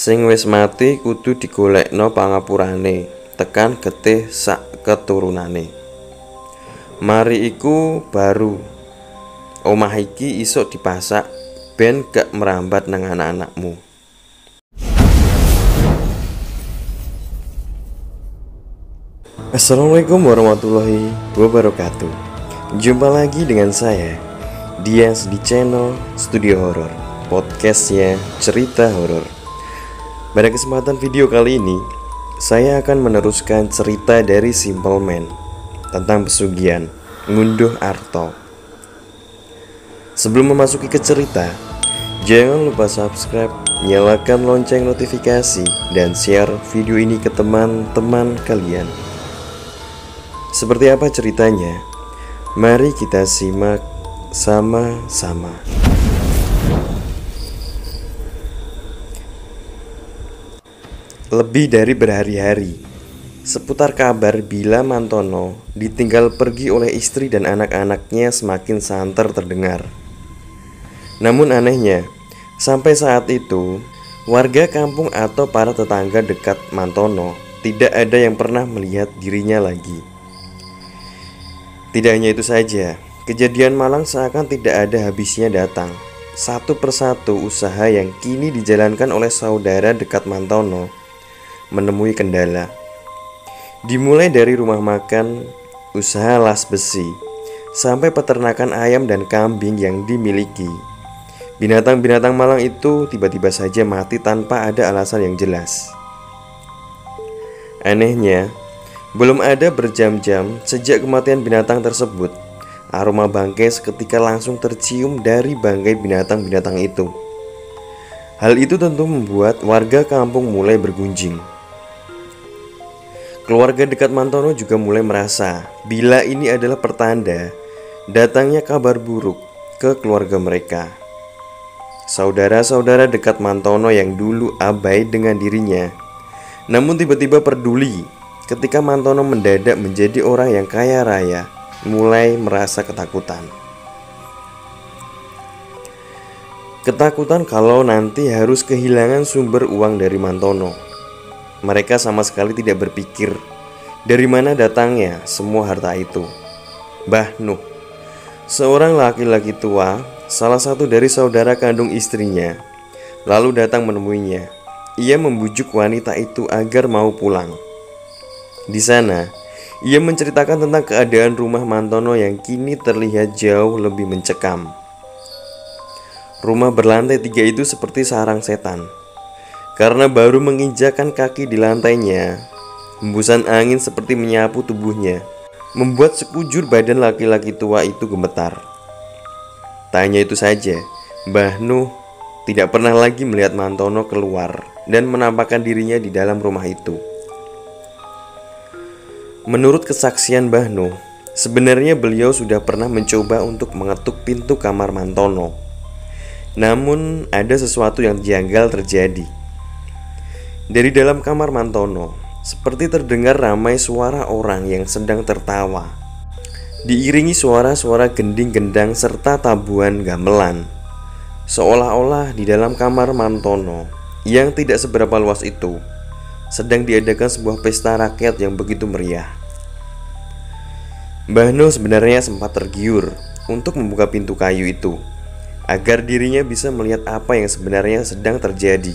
Sing wis mati kudu digolekno pangapurane, tekan getih sak keturunane. Mari iku baru omah iki isok dipasak ben gak merambat nang anak-anakmu. Assalamualaikum warahmatullahi wabarakatuh. Jumpa lagi dengan saya, Dias, di channel Studio Horor, podcastnya Cerita Horor. Pada kesempatan video kali ini, saya akan meneruskan cerita dari Simple Man tentang pesugihan ngunduh arto. Sebelum memasuki ke cerita, jangan lupa subscribe, nyalakan lonceng notifikasi, dan share video ini ke teman-teman kalian. Seperti apa ceritanya? Mari kita simak sama-sama. Lebih dari berhari-hari, seputar kabar bila Mantono ditinggal pergi oleh istri dan anak-anaknya semakin santer terdengar. Namun anehnya, sampai saat itu, warga kampung atau para tetangga dekat Mantono tidak ada yang pernah melihat dirinya lagi. Tidak hanya itu saja, kejadian malang seakan tidak ada habisnya datang. Satu persatu usaha yang kini dijalankan oleh saudara dekat Mantono menemui kendala. Dimulai dari rumah makan, usaha las besi, sampai peternakan ayam dan kambing yang dimiliki. Binatang-binatang malang itu tiba-tiba saja mati tanpa ada alasan yang jelas. Anehnya, belum ada berjam-jam sejak kematian binatang tersebut, aroma bangkai seketika langsung tercium dari bangkai binatang-binatang itu. Hal itu tentu membuat warga kampung mulai bergunjing. Keluarga dekat Mantono juga mulai merasa bila ini adalah pertanda datangnya kabar buruk ke keluarga mereka. Saudara-saudara dekat Mantono yang dulu abai dengan dirinya, namun tiba-tiba peduli ketika Mantono mendadak menjadi orang yang kaya raya, mulai merasa ketakutan. Ketakutan kalau nanti harus kehilangan sumber uang dari Mantono. Mereka sama sekali tidak berpikir dari mana datangnya semua harta itu. Mbah Nuh, seorang laki-laki tua, salah satu dari saudara kandung istrinya, lalu datang menemuinya. Ia membujuk wanita itu agar mau pulang. Di sana, ia menceritakan tentang keadaan rumah Mantono yang kini terlihat jauh lebih mencekam. Rumah berlantai 3 itu seperti sarang setan. Karena baru menginjakan kaki di lantainya, hembusan angin seperti menyapu tubuhnya, membuat sekujur badan laki-laki tua itu gemetar. Tak hanya itu saja, Mbah Nuh tidak pernah lagi melihat Mantono keluar dan menampakkan dirinya di dalam rumah itu. Menurut kesaksian Mbah Nuh, sebenarnya beliau sudah pernah mencoba untuk mengetuk pintu kamar Mantono. Namun ada sesuatu yang janggal terjadi. Dari dalam kamar Mantono, seperti terdengar ramai suara orang yang sedang tertawa, diiringi suara-suara gending-gendang serta tabuhan gamelan. Seolah-olah di dalam kamar Mantono yang tidak seberapa luas itu sedang diadakan sebuah pesta rakyat yang begitu meriah. Mbah Nuh sebenarnya sempat tergiur untuk membuka pintu kayu itu agar dirinya bisa melihat apa yang sebenarnya sedang terjadi.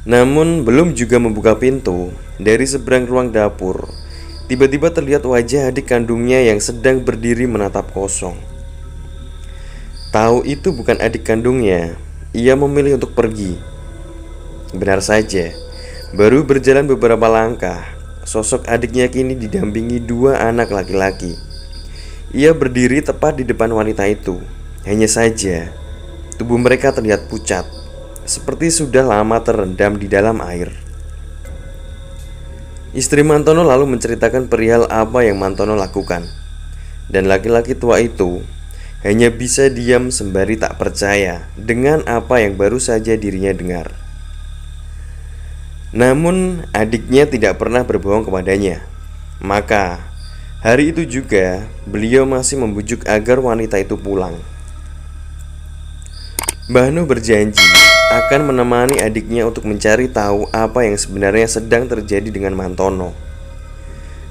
Namun belum juga membuka pintu, dari seberang ruang dapur tiba-tiba terlihat wajah adik kandungnya yang sedang berdiri menatap kosong. Tahu itu bukan adik kandungnya, ia memilih untuk pergi. Benar saja, baru berjalan beberapa langkah, sosok adiknya kini didampingi 2 anak laki-laki. Ia berdiri tepat di depan wanita itu. Hanya saja, tubuh mereka terlihat pucat, seperti sudah lama terendam di dalam air. Istri Mantono lalu menceritakan perihal apa yang Mantono lakukan, dan laki-laki tua itu hanya bisa diam sembari tak percaya dengan apa yang baru saja dirinya dengar. Namun adiknya tidak pernah berbohong kepadanya. Maka hari itu juga beliau masih membujuk agar wanita itu pulang. Mbah Nuh berjanji akan menemani adiknya untuk mencari tahu apa yang sebenarnya sedang terjadi dengan Mantono.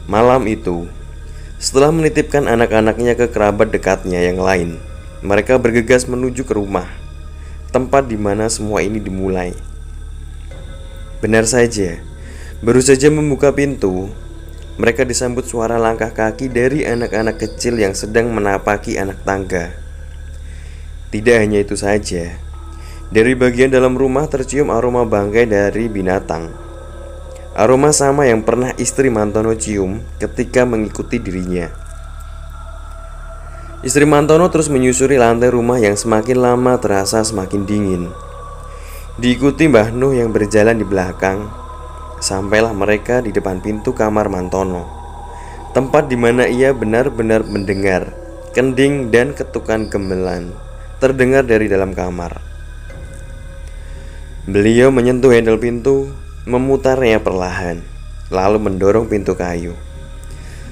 Malam itu, setelah menitipkan anak-anaknya ke kerabat dekatnya yang lain, mereka bergegas menuju ke rumah, tempat di mana semua ini dimulai. Benar saja, baru saja membuka pintu, mereka disambut suara langkah kaki dari anak-anak kecil yang sedang menapaki anak tangga. Tidak hanya itu saja, dari bagian dalam rumah tercium aroma bangkai dari binatang. Aroma sama yang pernah istri Mantono cium ketika mengikuti dirinya. Istri Mantono terus menyusuri lantai rumah yang semakin lama terasa semakin dingin. Diikuti Mbah Nuh yang berjalan di belakang, sampailah mereka di depan pintu kamar Mantono, tempat di mana ia benar-benar mendengar kending dan ketukan gamelan terdengar dari dalam kamar. Beliau menyentuh handle pintu, memutarnya perlahan, lalu mendorong pintu kayu.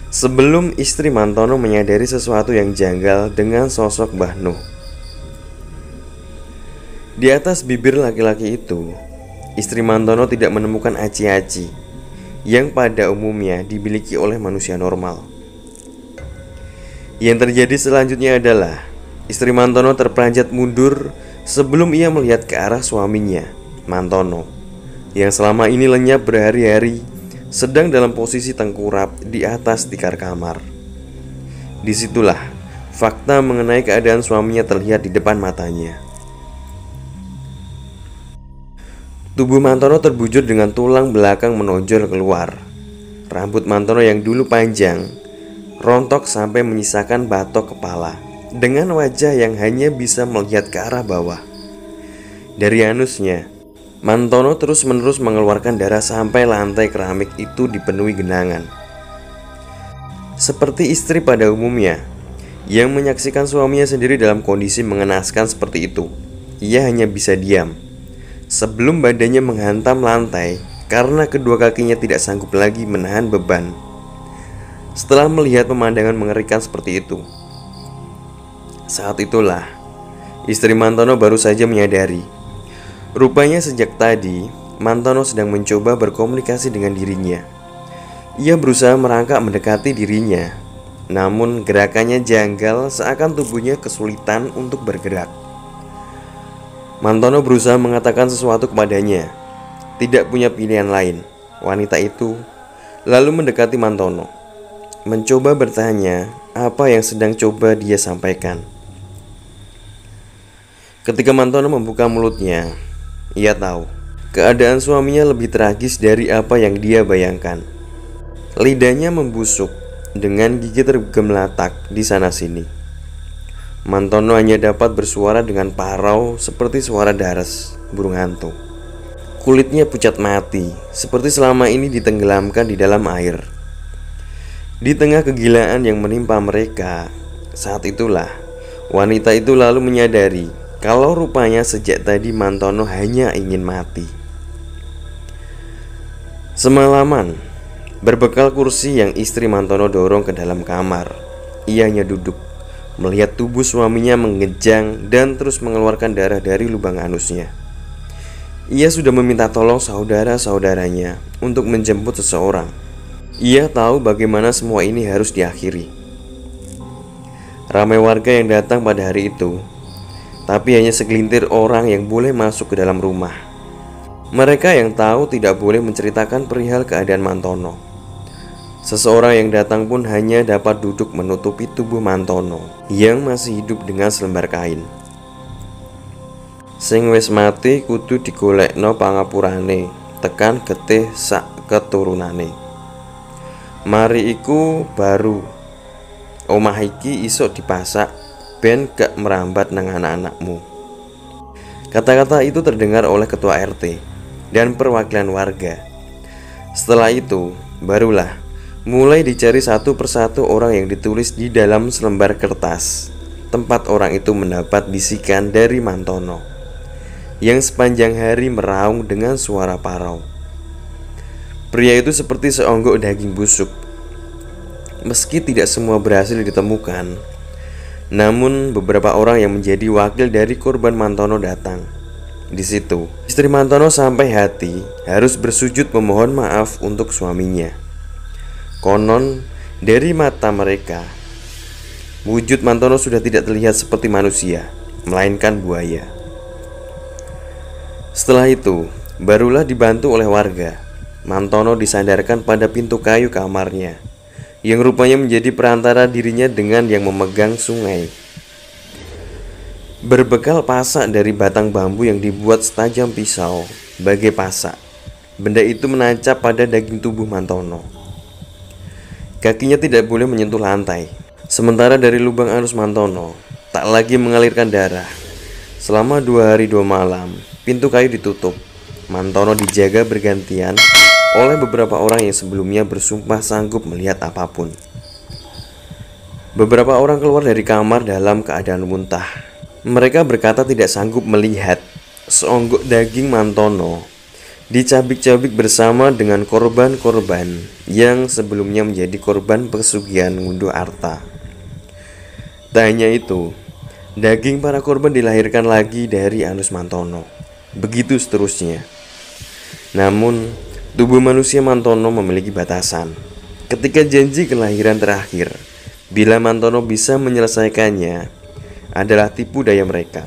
Sebelum istri Mantono menyadari sesuatu yang janggal dengan sosok Mbah Nuh. Di atas bibir laki-laki itu, istri Mantono tidak menemukan aci-aci yang pada umumnya dimiliki oleh manusia normal. Yang terjadi selanjutnya adalah istri Mantono terperanjat mundur sebelum ia melihat ke arah suaminya, Mantono, yang selama ini lenyap berhari-hari sedang dalam posisi tengkurap di atas tikar kamar. Disitulah fakta mengenai keadaan suaminya terlihat di depan matanya. Tubuh Mantono terbujur dengan tulang belakang menonjol keluar. Rambut Mantono yang dulu panjang rontok sampai menyisakan batok kepala, dengan wajah yang hanya bisa melihat ke arah bawah. Dari anusnya, Mantono terus-menerus mengeluarkan darah sampai lantai keramik itu dipenuhi genangan. Seperti istri pada umumnya, yang menyaksikan suaminya sendiri dalam kondisi mengenaskan seperti itu, ia hanya bisa diam sebelum badannya menghantam lantai karena kedua kakinya tidak sanggup lagi menahan beban. Setelah melihat pemandangan mengerikan seperti itu, saat itulah istri Mantono baru saja menyadari, rupanya sejak tadi Mantono sedang mencoba berkomunikasi dengan dirinya. Ia berusaha merangkak mendekati dirinya, namun gerakannya janggal seakan tubuhnya kesulitan untuk bergerak. Mantono berusaha mengatakan sesuatu kepadanya. Tidak punya pilihan lain, wanita itu lalu mendekati Mantono, mencoba bertanya apa yang sedang coba dia sampaikan. Ketika Mantono membuka mulutnya, ia tahu keadaan suaminya lebih tragis dari apa yang dia bayangkan. Lidahnya membusuk dengan gigi tergemelatak di sana-sini. Mantono hanya dapat bersuara dengan parau seperti suara daras burung hantu. Kulitnya pucat mati, seperti selama ini ditenggelamkan di dalam air. Di tengah kegilaan yang menimpa mereka, saat itulah wanita itu lalu menyadari kalau rupanya sejak tadi Mantono hanya ingin mati. Semalaman, berbekal kursi yang istri Mantono dorong ke dalam kamar, ia hanya duduk, melihat tubuh suaminya mengejang dan terus mengeluarkan darah dari lubang anusnya. Ia sudah meminta tolong saudara-saudaranya untuk menjemput seseorang. Ia tahu bagaimana semua ini harus diakhiri. Ramai warga yang datang pada hari itu, tapi hanya segelintir orang yang boleh masuk ke dalam rumah. Mereka yang tahu tidak boleh menceritakan perihal keadaan Mantono. Seseorang yang datang pun hanya dapat duduk menutupi tubuh Mantono yang masih hidup dengan selembar kain. Sing wis mati kudu digolekno pangapurane, tekan getih sak keturunane. Mari iku baru omah iki iso dipasak ben gak merambat nang anak-anakmu. Kata-kata itu terdengar oleh ketua RT dan perwakilan warga. Setelah itu, barulah mulai dicari satu persatu orang yang ditulis di dalam selembar kertas. Tempat orang itu mendapat bisikan dari Mantono yang sepanjang hari meraung dengan suara parau. Pria itu seperti seonggok daging busuk. Meski tidak semua berhasil ditemukan, Namun beberapa orang yang menjadi wakil dari korban Mantono datang. Di situ, istri Mantono sampai hati harus bersujud memohon maaf untuk suaminya. Konon dari mata mereka, wujud Mantono sudah tidak terlihat seperti manusia, melainkan buaya. Setelah itu, barulah dibantu oleh warga. Mantono disandarkan pada pintu kayu kamarnya, yang rupanya menjadi perantara dirinya dengan yang memegang sungai. Berbekal pasak dari batang bambu yang dibuat setajam pisau bagai pasak, benda itu menancap pada daging tubuh Mantono. Kakinya tidak boleh menyentuh lantai. Sementara dari lubang anus Mantono tak lagi mengalirkan darah. Selama 2 hari 2 malam, pintu kayu ditutup. Mantono dijaga bergantian oleh beberapa orang yang sebelumnya bersumpah sanggup melihat apapun. Beberapa orang keluar dari kamar dalam keadaan muntah. Mereka berkata tidak sanggup melihat seonggok daging Mantono dicabik-cabik bersama dengan korban-korban yang sebelumnya menjadi korban pesugihan ngunduh arta. Tak hanya itu, daging para korban dilahirkan lagi dari anus Mantono. Begitu seterusnya. Namun, tubuh manusia Mantono memiliki batasan. Ketika janji kelahiran terakhir, bila Mantono bisa menyelesaikannya, adalah tipu daya mereka.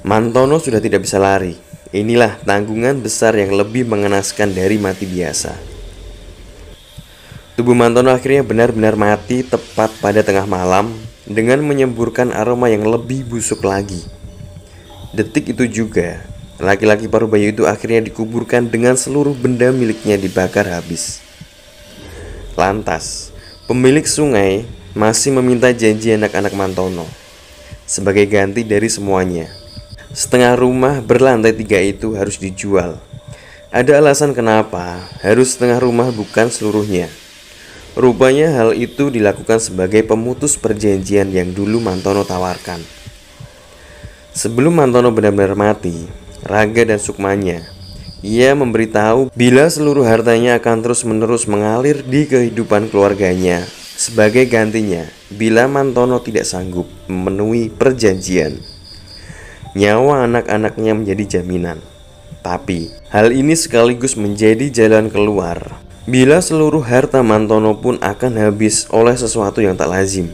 Mantono sudah tidak bisa lari. Inilah tanggungan besar yang lebih mengenaskan dari mati biasa. Tubuh Mantono akhirnya benar-benar mati tepat pada tengah malam dengan menyemburkan aroma yang lebih busuk lagi. Detik itu juga, laki-laki paruh bayi itu akhirnya dikuburkan dengan seluruh benda miliknya dibakar habis. Lantas, pemilik sungai masih meminta janji anak-anak Mantono. Sebagai ganti dari semuanya, setengah rumah berlantai 3 itu harus dijual. Ada alasan kenapa harus setengah rumah bukan seluruhnya. Rupanya hal itu dilakukan sebagai pemutus perjanjian yang dulu Mantono tawarkan. Sebelum Mantono benar-benar mati, Raga dan Sukmanya, ia memberitahu bila seluruh hartanya akan terus-menerus mengalir di kehidupan keluarganya sebagai gantinya bila Mantono tidak sanggup memenuhi perjanjian. Nyawa anak-anaknya menjadi jaminan. Tapi hal ini sekaligus menjadi jalan keluar bila seluruh harta Mantono pun akan habis oleh sesuatu yang tak lazim.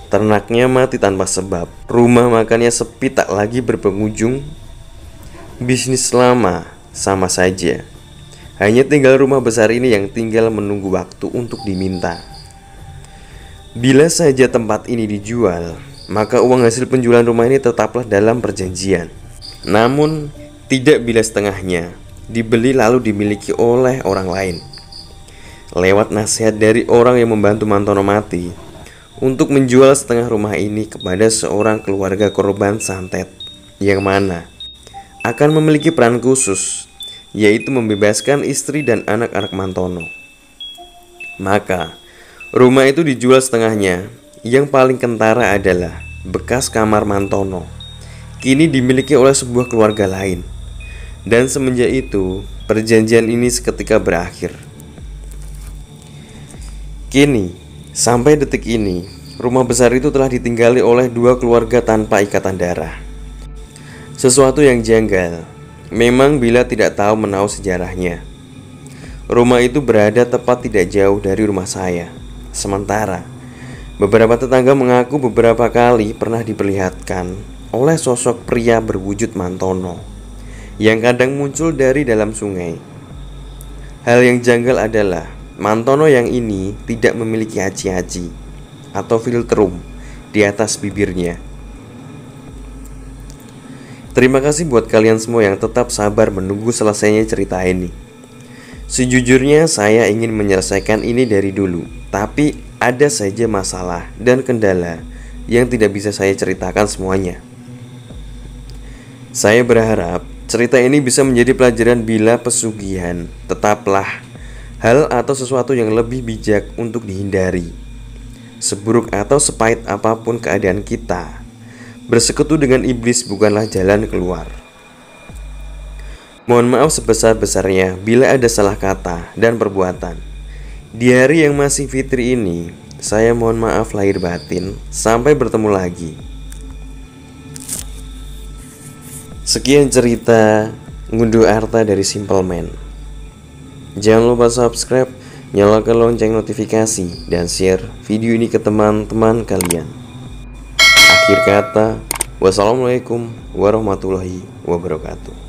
Ternaknya mati tanpa sebab, rumah makannya sepi tak lagi berpengunjung, bisnis lama sama saja. Hanya tinggal rumah besar ini yang tinggal menunggu waktu untuk diminta. Bila saja tempat ini dijual, maka uang hasil penjualan rumah ini tetaplah dalam perjanjian. Namun, tidak bila setengahnya dibeli lalu dimiliki oleh orang lain. Lewat nasihat dari orang yang membantu Mantono mati untuk menjual setengah rumah ini kepada seorang keluarga korban santet, yang mana akan memiliki peran khusus, yaitu membebaskan istri dan anak-anak Mantono. Maka, rumah itu dijual setengahnya. Yang paling kentara adalah bekas kamar Mantono. Kini dimiliki oleh sebuah keluarga lain. Dan semenjak itu, perjanjian ini seketika berakhir. Kini, sampai detik ini, rumah besar itu telah ditinggali oleh 2 keluarga tanpa ikatan darah. Sesuatu yang janggal, memang bila tidak tahu menahu sejarahnya. Rumah itu berada tepat tidak jauh dari rumah saya. Sementara beberapa tetangga mengaku beberapa kali pernah diperlihatkan oleh sosok pria berwujud Mantono yang kadang muncul dari dalam sungai. Hal yang janggal adalah Mantono yang ini tidak memiliki aci-aci atau filtrum di atas bibirnya. Terima kasih buat kalian semua yang tetap sabar menunggu selesainya cerita ini. Sejujurnya saya ingin menyelesaikan ini dari dulu, tapi ada saja masalah dan kendala yang tidak bisa saya ceritakan semuanya. Saya berharap cerita ini bisa menjadi pelajaran bila pesugihan tetaplah hal atau sesuatu yang lebih bijak untuk dihindari. Seburuk atau sepahit apapun keadaan kita, bersekutu dengan iblis bukanlah jalan keluar. Mohon maaf sebesar-besarnya bila ada salah kata dan perbuatan. Di hari yang masih fitri ini, Saya mohon maaf lahir batin. Sampai bertemu lagi. Sekian cerita Ngunduh Arta dari Simple Man. Jangan lupa subscribe, nyalakan lonceng notifikasi, dan share video ini ke teman-teman kalian. Akhir kata, wassalamualaikum warahmatullahi wabarakatuh.